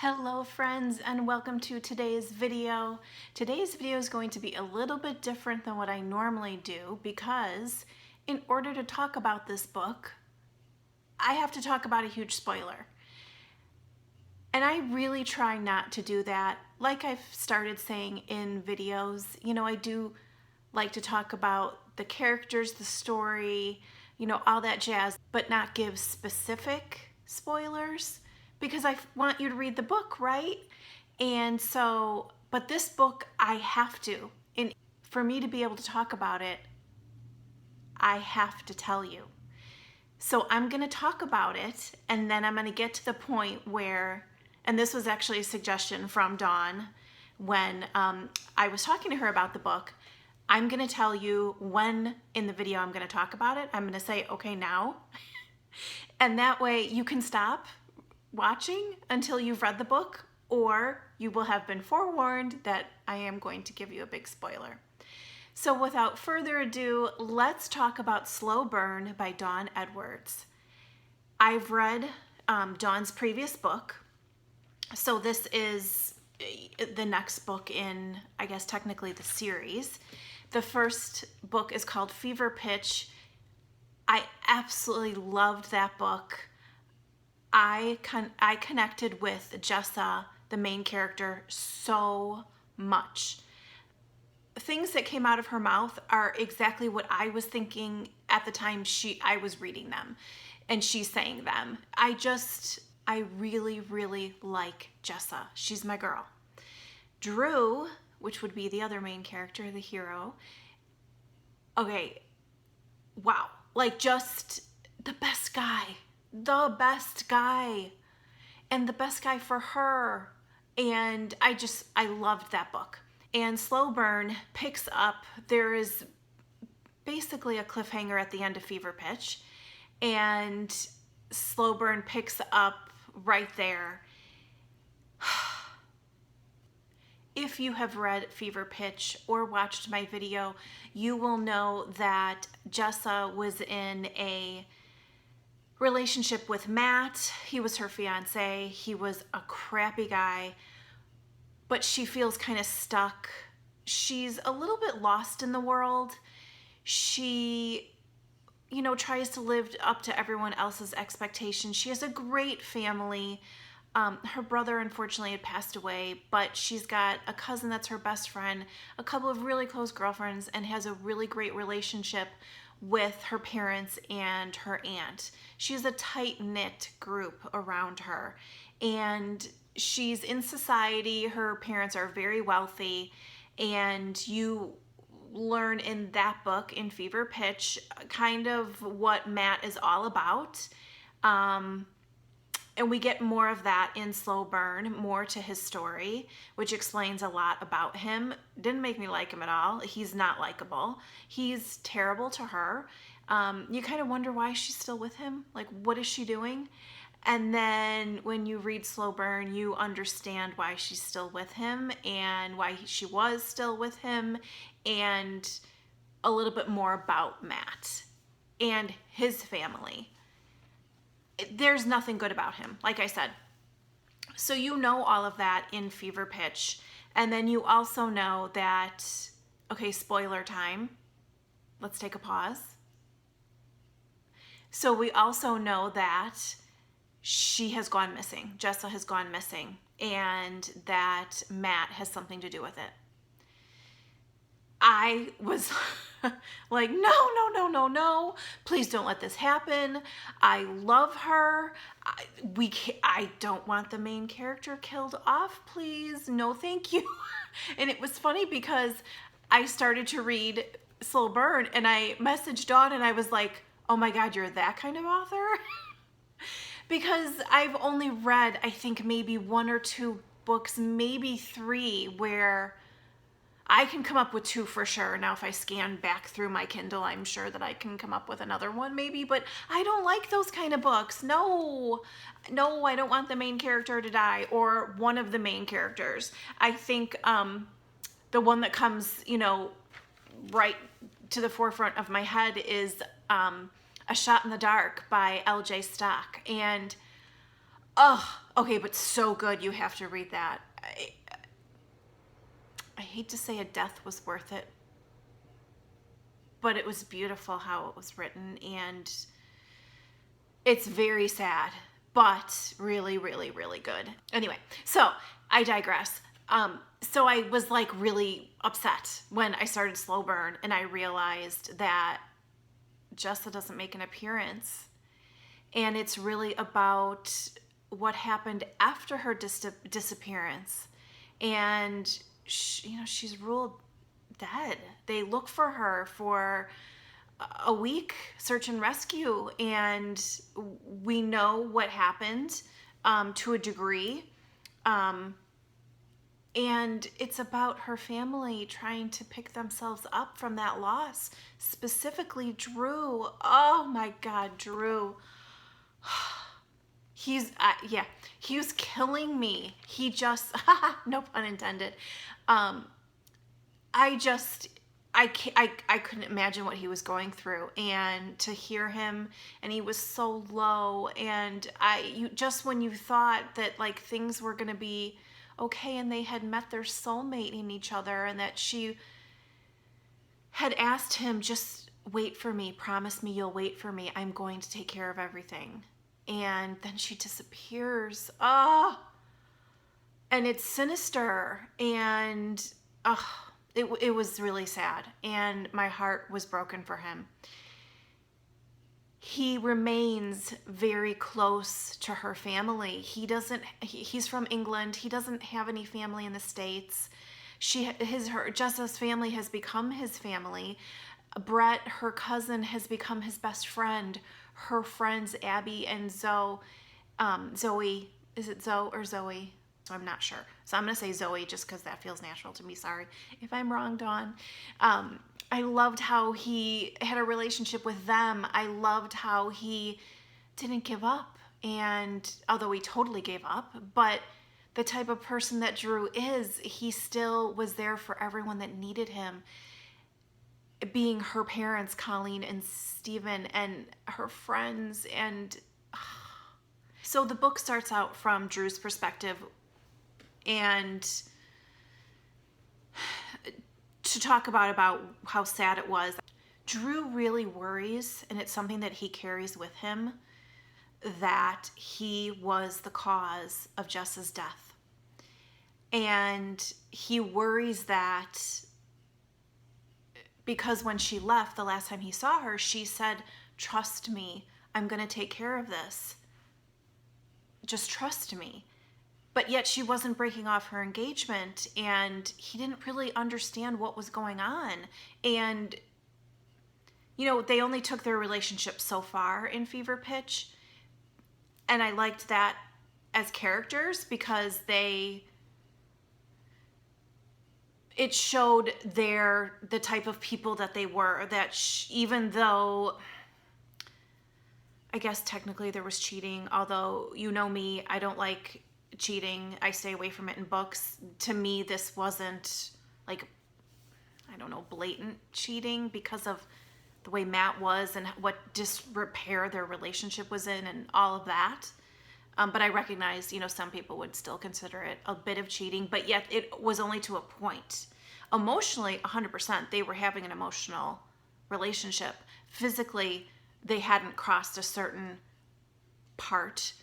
Hello friends, and welcome to today's video. Today's video is going to be a little bit different than what I normally do because in order to talk about this book, I have to talk about a huge spoiler. And I really try not to do that. Like I've started saying in videos, I do like to talk about the characters, the story, all that jazz, but not give specific spoilers because I want you to read the book, right? And so, but this book I have to. And for me to be able to talk about it, I have to tell you. So I'm going to talk about it, and then I'm going to get to the point where, and this was actually a suggestion from Dawn when I was talking to her about the book. I'm going to tell you when in the video I'm going to talk about it. I'm going to say, okay, now. And that way you can stop watching until you've read the book, or you will have been forewarned that I am going to give you a big spoiler. So without further ado, let's talk about Slow Burn by Dawn Edwards. I've read Dawn's previous book. So this is the next book in, I guess, technically the series. The first book is called Fever Pitch. I absolutely loved that book. I connected with Jessa, the main character, so much. Things that came out of her mouth are exactly what I was thinking at the time I was reading them and she's saying them. I really, really like Jessa. She's my girl. Drew, which would be the other main character, the hero. Okay, wow. Like just the best guy. The best guy. And the best guy for her. And I loved that book. And Slow Burn picks up, there is basically a cliffhanger at the end of Fever Pitch. And Slow Burn picks up right there. If you have read Fever Pitch or watched my video, you will know that Jessa was in a relationship with Matt. He was her fiance. He was a crappy guy, but she feels kind of stuck. She's a little bit lost in the world. She, tries to live up to everyone else's expectations. She has a great family. Her brother unfortunately had passed away, but she's got a cousin that's her best friend, a couple of really close girlfriends, and has a really great relationship with her parents and her aunt. She has a tight-knit group around her, and she's in society. Her parents are very wealthy, and you learn in that book, in Fever Pitch, kind of what Matt is all about. And we get more of that in Slow Burn, more to his story, which explains a lot about him. Didn't make me like him at all. He's not likable. He's terrible to her. You kind of wonder why she's still with him. Like, what is she doing? And then when you read Slow Burn, you understand why she's still with him and why she was still with him, and a little bit more about Matt and his family. There's nothing good about him, like I said. So you know all of that in Fever Pitch. And then you also know that, okay, spoiler time. Let's take a pause. So we also know that she has gone missing. Jessa has gone missing. And that Matt has something to do with it. I was like, no, please don't let this happen. I love her. I don't want the main character killed off, please. No, thank you. And it was funny because I started to read Slow Burn and I messaged Dawn and I was like, oh my God, you're that kind of author? Because I've only read, I think maybe 1 or 2 books, maybe 3, where I can come up with 2 for sure. Now, if I scan back through my Kindle, I'm sure that I can come up with another one maybe, but I don't like those kind of books. No, I don't want the main character to die or one of the main characters. I think the one that comes, right to the forefront of my head is A Shot in the Dark by L.J. Stock. And, oh, Okay, but so good. You have to read that. I hate to say a death was worth it, but it was beautiful how it was written, and it's very sad, but really, really, really good. Anyway, so I digress. So I was like really upset when I started Slow Burn and I realized that Jessa doesn't make an appearance. And it's really about what happened after her disappearance. And she's ruled dead. They look for her for a week, search and rescue, and we know what happened to a degree. And it's about her family trying to pick themselves up from that loss. Specifically, Drew. Oh my God, Drew. Yeah, he was killing me. He just, no pun intended. I just, I couldn't imagine what he was going through, and to hear him, and he was so low, and just when you thought that like things were gonna be okay, and they had met their soulmate in each other, and that she had asked him, just wait for me, promise me you'll wait for me, I'm going to take care of everything, and then she disappears. Oh, and it's sinister, and oh, it was really sad, and my heart was broken for him. He remains very close to her family. He's from England. He doesn't have any family in the States. Jessa's family has become his family. Brett, her cousin, has become his best friend. Her friends, Abby and Zoe, is it Zoe or Zoe? So I'm not sure. So I'm going to say Zoe just because that feels natural to me. Sorry if I'm wrong, Dawn. I loved how he had a relationship with them. I loved how he didn't give up. And although he totally gave up, but the type of person that Drew is, he still was there for everyone that needed him. Being her parents, Colleen and Stephen, and her friends. And so the book starts out from Drew's perspective, and to talk about how sad it was. Drew really worries, and it's something that he carries with him, that he was the cause of Jessa's death. And he worries that because when she left, the last time he saw her, she said, trust me, I'm going to take care of this. Just trust me. But yet she wasn't breaking off her engagement, and he didn't really understand what was going on. And, they only took their relationship so far in Fever Pitch. And I liked that as characters because it showed the type of people that they were, that even though I guess technically there was cheating, although me, I don't like cheating. I stay away from it in books. To me, this wasn't like, I don't know, blatant cheating because of the way Matt was and what disrepair their relationship was in and all of that. But I recognize, some people would still consider it a bit of cheating, but yet it was only to a point. Emotionally, 100%, they were having an emotional relationship. Physically, they hadn't crossed a certain part.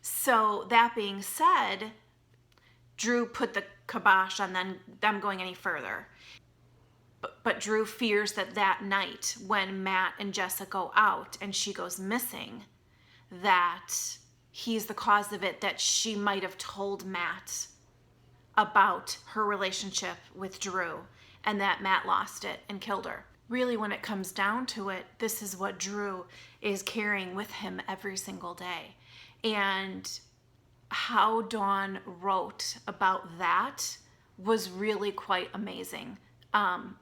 So that being said, Drew put the kibosh on them going any further. But Drew fears that night when Matt and Jessa go out and she goes missing, that he's the cause of it, that she might have told Matt about her relationship with Drew and that Matt lost it and killed her. Really, when it comes down to it, this is what Drew is carrying with him every single day. And how Dawn wrote about that was really quite amazing,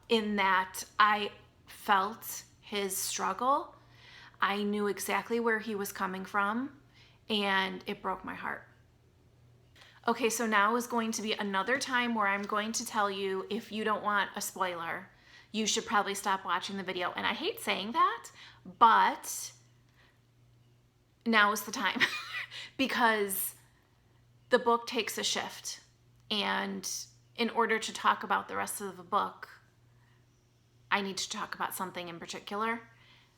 in that I felt his struggle. I knew exactly where he was coming from, and it broke my heart. Okay, so now is going to be another time where I'm going to tell you, if you don't want a spoiler, you should probably stop watching the video. And I hate saying that, but now is the time. because the book takes a shift. And in order to talk about the rest of the book, I need to talk about something in particular.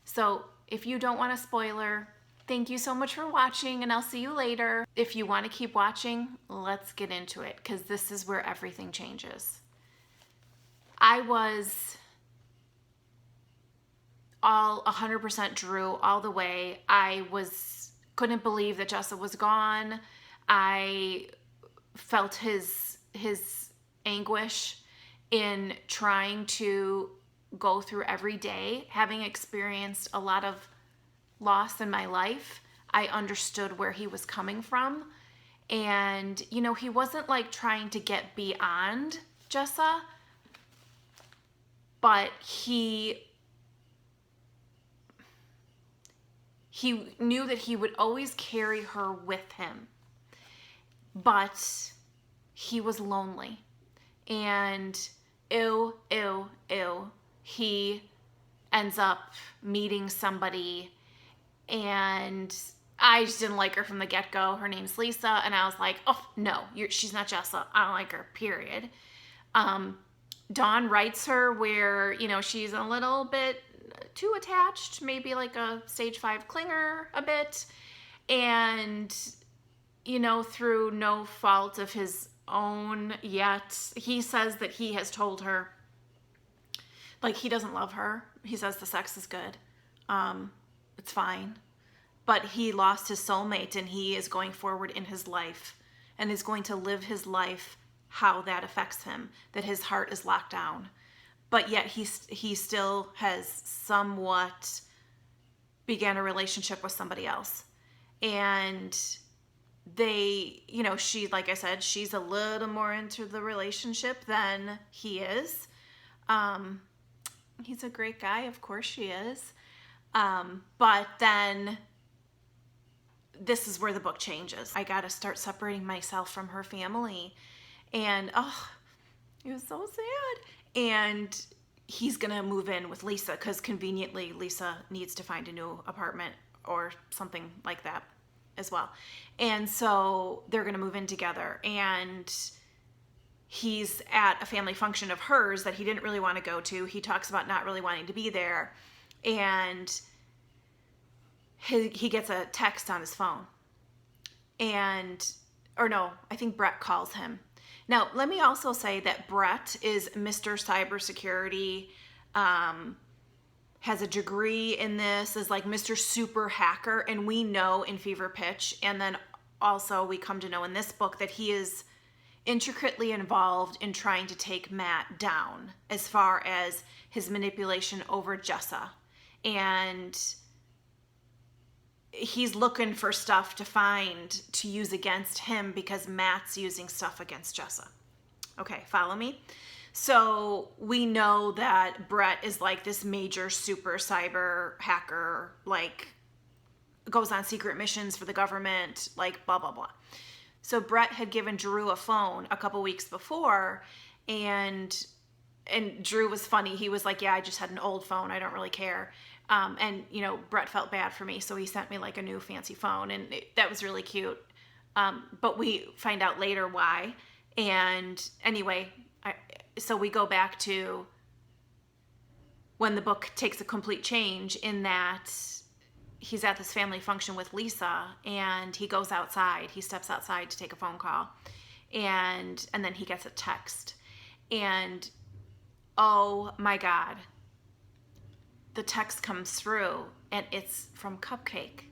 So if you don't want a spoiler, thank you so much for watching, and I'll see you later. If you want to keep watching, let's get into it, because this is where everything changes. I was all 100% Drew all the way. I couldn't believe that Jessa was gone. I felt his anguish in trying to go through every day. Having experienced a lot of loss in my life, I understood where he was coming from. And, you know, he wasn't like trying to get beyond Jessa, but he knew that he would always carry her with him. But he was lonely. And he ends up meeting somebody, and I just didn't like her from the get-go. Her name's Lisa, and I was like, oh, no, she's not Jessa. I don't like her, period. Dawn writes her where, you know, she's a little bit too attached, maybe like a stage 5 clinger a bit, and, you know, through no fault of his own yet, he says that he has told her, like, he doesn't love her. He says the sex is good. It's fine. But he lost his soulmate, and he is going forward in his life and is going to live his life how that affects him, that his heart is locked down. But yet he still has somewhat began a relationship with somebody else. And they, you know, she, like I said, she's a little more into the relationship than he is. He's a great guy, of course she is. But then this is where the book changes. I got to start separating myself from her family. And, oh, it was so sad. And he's going to move in with Lisa because conveniently Lisa needs to find a new apartment or something like that as well. And so they're going to move in together. And he's at a family function of hers that he didn't really want to go to. He talks about not really wanting to be there. And he gets a text on his phone. Or no, I think Brett calls him. Now, let me also say that Brett is Mr. Cybersecurity, has a degree in this, is like Mr. Super Hacker, and we know in Fever Pitch, and then also we come to know in this book that he is intricately involved in trying to take Matt down as far as his manipulation over Jessa. And he's looking for stuff to find to use against him because Matt's using stuff against Jessa. Okay, follow me? So we know that Brett is like this major super cyber hacker, like goes on secret missions for the government, like blah, blah, blah. So Brett had given Drew a phone a couple weeks before, and Drew was funny. He was like, yeah, I just had an old phone. I don't really care. And, you know, Brett felt bad for me, so he sent me like a new fancy phone, and that was really cute. But we find out later why. And anyway, so we go back to when the book takes a complete change in that he's at this family function with Lisa, and he goes outside. He steps outside to take a phone call, and then he gets a text. And oh my God, the text comes through and it's from Cupcake.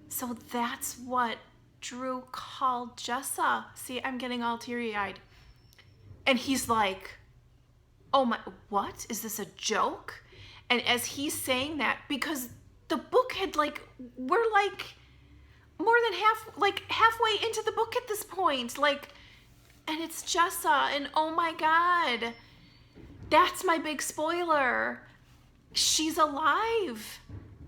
So that's what Drew called Jessa. See, I'm getting all teary-eyed. And he's like, oh my, what? Is this a joke? And as he's saying that, because the book had we're more than halfway into the book at this point. And it's Jessa, and oh my God, that's my big spoiler. She's alive,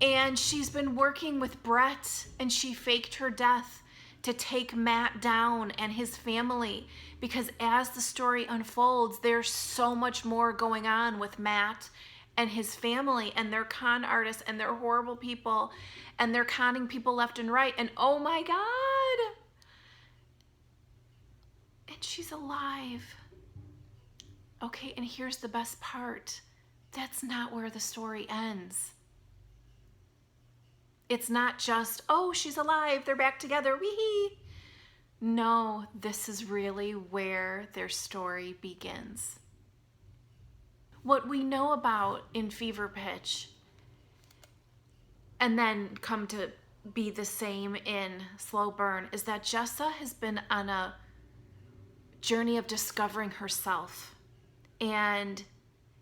and she's been working with Brett, and she faked her death to take Matt down and his family, because as the story unfolds, there's so much more going on with Matt and his family, and they're con artists and they're horrible people and they're conning people left and right. And oh my God. And she's alive. Okay, and here's the best part. That's not where the story ends. It's not just, oh, she's alive, they're back together, wee-hee. No, this is really where their story begins. What we know about in Fever Pitch, and then come to be the same in Slow Burn, is that Jessa has been on a journey of discovering herself. And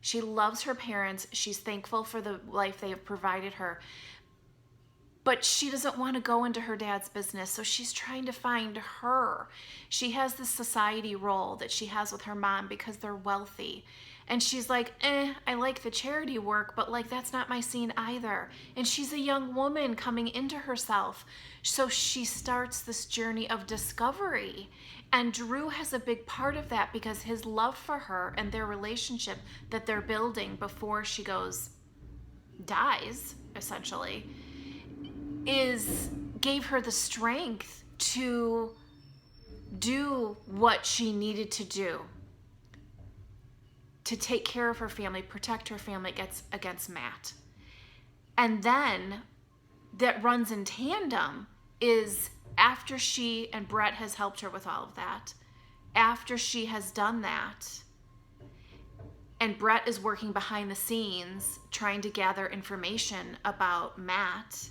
she loves her parents. She's thankful for the life they have provided her. But she doesn't want to go into her dad's business, so she's trying to find her. She has this society role that she has with her mom because they're wealthy. And she's like, I like the charity work, but like that's not my scene either. And she's a young woman coming into herself. So she starts this journey of discovery. And Drew has a big part of that because his love for her and their relationship that they're building before she dies, essentially, gave her the strength to do what she needed to do to take care of her family, protect her family against Matt. And then that runs in tandem is after she and Brett has helped her with all of that, after she has done that, and Brett is working behind the scenes trying to gather information about Matt,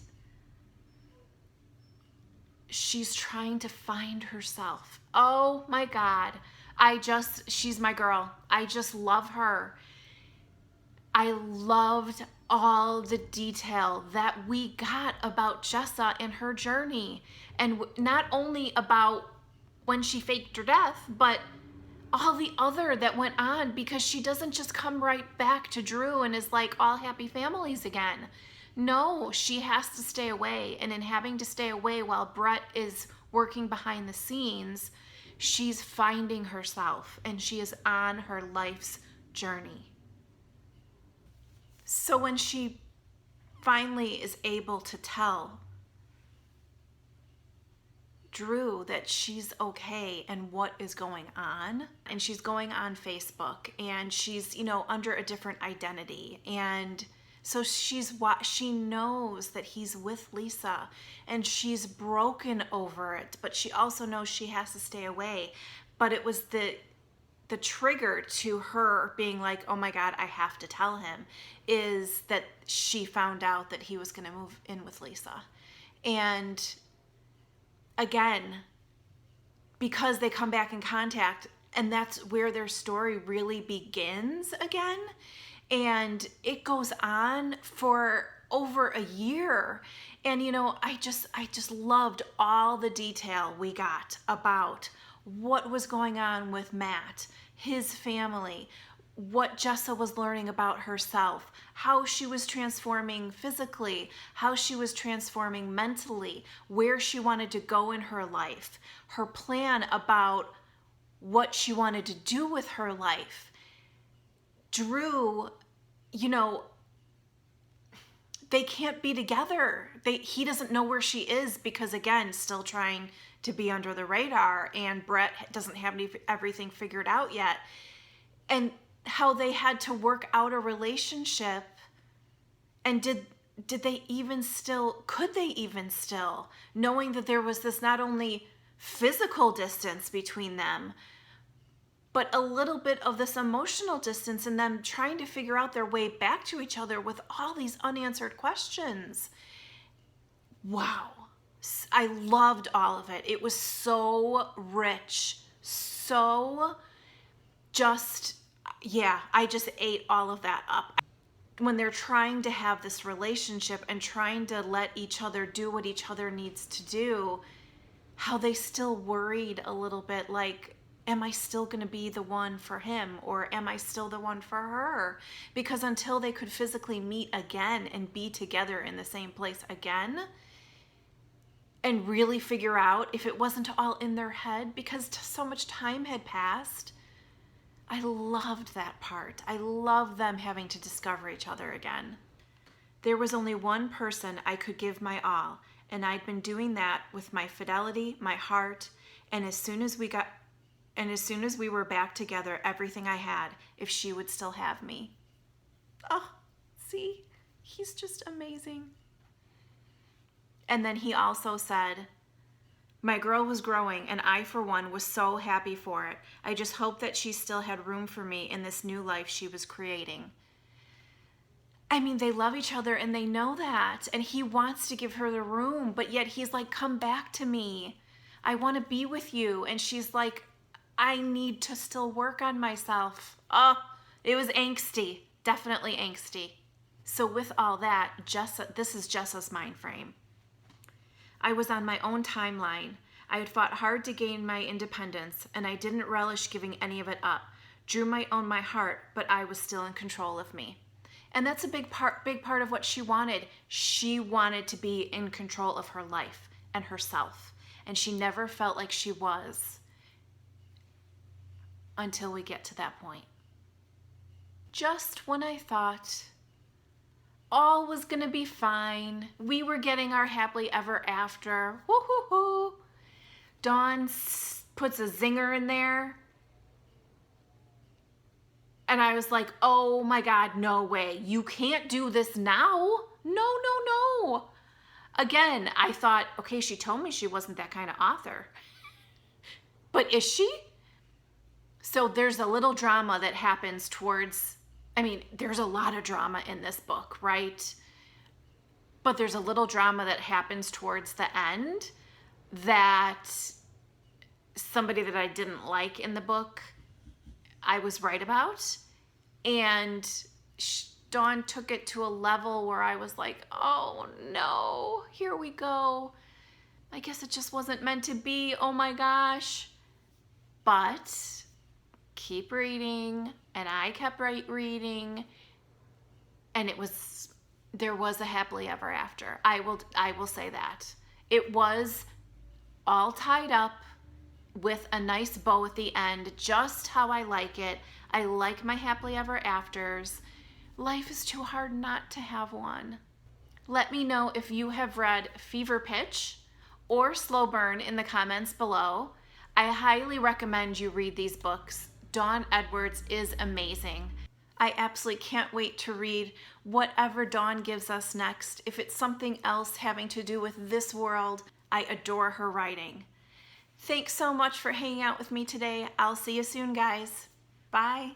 she's trying to find herself. Oh my God. She's my girl. I just love her. I loved all the detail that we got about Jessa and her journey. And not only about when she faked her death, but all the other that went on, because she doesn't just come right back to Drew and is like all happy families again. No, she has to stay away. And in having to stay away while Brett is working behind the scenes, she's finding herself and she is on her life's journey. So when she finally is able to tell Drew that she's okay and what is going on, and she's going on Facebook and she's, under a different identity, and so she knows that he's with Lisa and she's broken over it, but she also knows she has to stay away. But it was the trigger to her being like, oh my God, I have to tell him, is that she found out that he was going to move in with Lisa. And again, because they come back in contact, and that's where their story really begins again. And it goes on for over a year. And, I just loved all the detail we got about what was going on with Matt, his family, what Jessa was learning about herself, how she was transforming physically, how she was transforming mentally, where she wanted to go in her life, her plan about what she wanted to do with her life. Drew, they can't be together. He doesn't know where she is because, again, still trying to be under the radar, and Brett doesn't have everything figured out yet. And how they had to work out a relationship, and could they even still, knowing that there was this not only physical distance between them, but a little bit of this emotional distance, and them trying to figure out their way back to each other with all these unanswered questions. Wow. I loved all of it. It was so rich, so I just ate all of that up. When they're trying to have this relationship and trying to let each other do what each other needs to do, how they still worried a little bit, like, am I still going to be the one for him, or am I still the one for her? Because until they could physically meet again and be together in the same place again and really figure out if it wasn't all in their head, because so much time had passed, I loved that part. I loved them having to discover each other again. There was only one person I could give my all, and I'd been doing that with my fidelity, my heart, and as soon as we were back together, everything I had, if she would still have me. Oh, see, he's just amazing. And then he also said, my girl was growing, and I, for one, was so happy for it. I just hoped that she still had room for me in this new life she was creating. I mean, they love each other and they know that. And he wants to give her the room, but yet he's like, come back to me. I want to be with you. And she's like, I need to still work on myself. Oh, it was angsty. Definitely angsty. So with all that, this is Jessa's mind frame. I was on my own timeline. I had fought hard to gain my independence, and I didn't relish giving any of it up. Drew might own my heart, but I was still in control of me. And that's a big part of what she wanted. She wanted to be in control of her life and herself. And she never felt like she was until we get to that point. Just when I thought all was gonna be fine, we were getting our happily ever after, woo-hoo-hoo, Dawn puts a zinger in there. And I was like, oh my God, no way. You can't do this now. No. Again, I thought, okay, she told me she wasn't that kind of author. But is she? So there's a little drama that happens towards, there's a lot of drama in this book, right? But there's a little drama that happens towards the end that somebody that I didn't like in the book, I was right about. And Dawn took it to a level where I was like, oh no, here we go. I guess it just wasn't meant to be. Oh my gosh. But keep reading. And I kept reading. And there was a happily ever after. I will say that. It was all tied up with a nice bow at the end, just how I like it. I like my happily ever afters. Life is too hard not to have one. Let me know if you have read Fever Pitch or Slow Burn in the comments below. I highly recommend you read these books. Dawn Edwards is amazing. I absolutely can't wait to read whatever Dawn gives us next. If it's something else having to do with this world, I adore her writing. Thanks so much for hanging out with me today. I'll see you soon, guys. Bye.